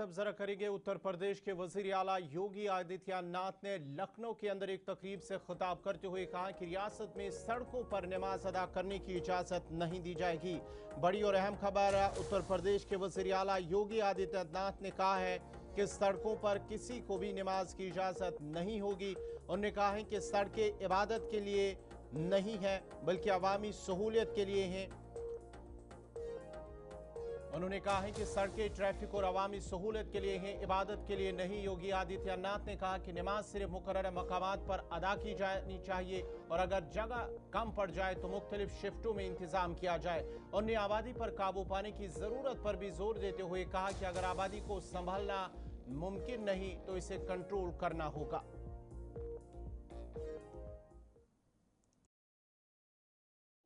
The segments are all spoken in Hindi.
अब जरा करेंगे उत्तर प्रदेश के वजीर आला योगी आदित्यनाथ ने लखनऊ के अंदर एक तकरीब से खिताब करते हुए कहा कि रियासत में सड़कों पर नमाज अदा करने की इजाजत नहीं दी जाएगी। बड़ी और अहम खबर, उत्तर प्रदेश के वजीर आला योगी आदित्यनाथ ने कहा है कि सड़कों पर किसी को भी नमाज की इजाजत नहीं होगी। उन्होंने कहा है कि सड़कें इबादत के लिए नहीं है बल्कि अवामी सहूलियत के लिए हैं। उन्होंने कहा है कि सड़कें ट्रैफिक और अवामी सहूलियत के लिए हैं, इबादत के लिए नहीं। योगी आदित्यनाथ ने कहा कि नमाज सिर्फ मुकर्रर मकामात पर अदा की जानी चाहिए और अगर जगह कम पड़ जाए तो मुख्तलिफ शिफ्टों में इंतजाम किया जाए। उन्होंने आबादी पर काबू पाने की जरूरत पर भी जोर देते हुए कहा कि अगर आबादी को संभालना मुमकिन नहीं तो इसे कंट्रोल करना होगा।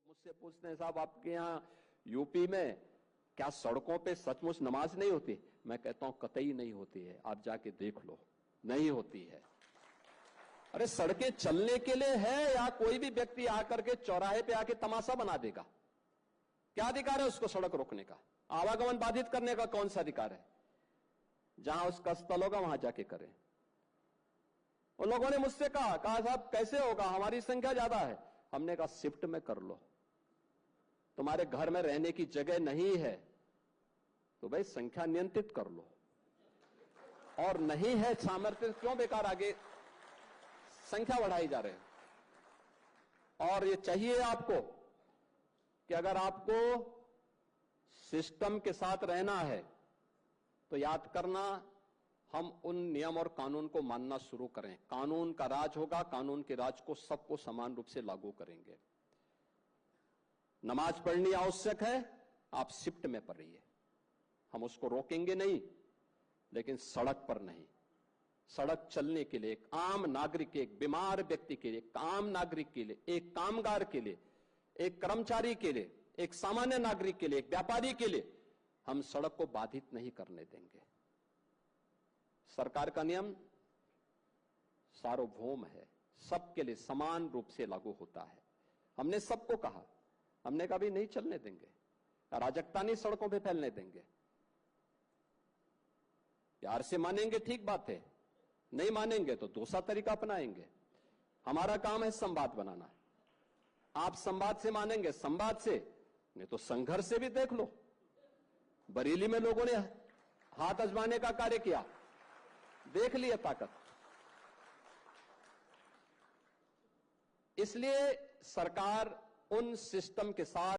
मुझसे पूछते हैं साहब आपके यहाँ यूपी में क्या सड़कों पे सचमुच नमाज नहीं होती? मैं कहता हूं कतई नहीं होती है, आप जाके देख लो, नहीं होती है। अरे सड़कें चलने के लिए है या कोई भी व्यक्ति आकर के चौराहे पे आके तमाशा बना देगा? क्या अधिकार है उसको सड़क रोकने का? आवागमन बाधित करने का कौन सा अधिकार है? जहां उसका स्थल होगा वहां जाके करें। उन लोगों ने मुझसे कहा साहब कैसे होगा, हमारी संख्या ज्यादा है। हमने कहा शिफ्ट में कर लो, तुम्हारे घर में रहने की जगह नहीं है तो भाई संख्या नियंत्रित कर लो, और नहीं है सामर्थ्य क्यों बेकार आगे संख्या बढ़ाई जा रहे हैं। और ये चाहिए आपको कि अगर आपको सिस्टम के साथ रहना है तो याद करना, हम उन नियम और कानून को मानना शुरू करें। कानून का राज होगा, कानून के राज को सबको समान रूप से लागू करेंगे। नमाज पढ़नी आवश्यक है, आप शिफ्ट में पढ़िए, हम उसको रोकेंगे नहीं, लेकिन सड़क पर नहीं। सड़क चलने के लिए एक आम नागरिक के, एक बीमार व्यक्ति के लिए, एक आम नागरिक के लिए, एक कामगार के लिए, एक कर्मचारी के लिए, एक सामान्य नागरिक के लिए, एक व्यापारी के लिए हम सड़क को बाधित नहीं करने देंगे। सरकार का नियम सार्वभौम है, सबके लिए समान रूप से लागू होता है। हमने सबको कहा, हमने कहा भी नहीं चलने देंगे, अराजकता नहीं सड़कों पे फैलने देंगे। प्यार से मानेंगे ठीक बात है, नहीं मानेंगे तो दूसरा तरीका अपनाएंगे। हमारा काम है संवाद बनाना। आप संवाद से मानेंगे, संवाद से, नहीं तो संघर्ष से भी देख लो। बरेली में लोगों ने हाथ आजमाने का कार्य किया, देख लिया ताकत। इसलिए सरकार उन सिस्टम के साथ